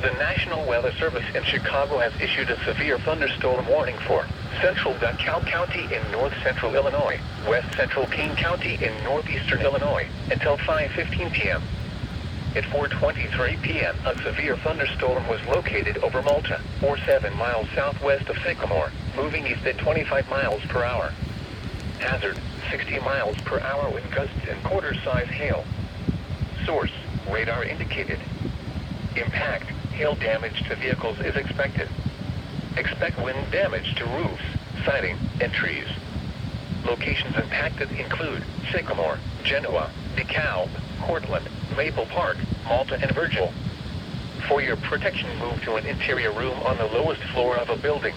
The National Weather Service in Chicago has issued a severe thunderstorm warning for central DeKalb County in north-central Illinois, west-central Kane County in northeastern Illinois, until 5:15 p.m. At 4:23 p.m., a severe thunderstorm was located over Malta, 7 miles southwest of Sycamore, moving east at 25 miles per hour. Hazard, 60 miles per hour with gusts and quarter-size hail. Source, radar indicated. Impact, hail damage to vehicles is expected. Expect wind damage to roofs, siding, and trees. Locations impacted include Sycamore, Genoa, DeKalb, Cortland, Maple Park, Malta, and Virgil. For your protection, move to an interior room on the lowest floor of a building.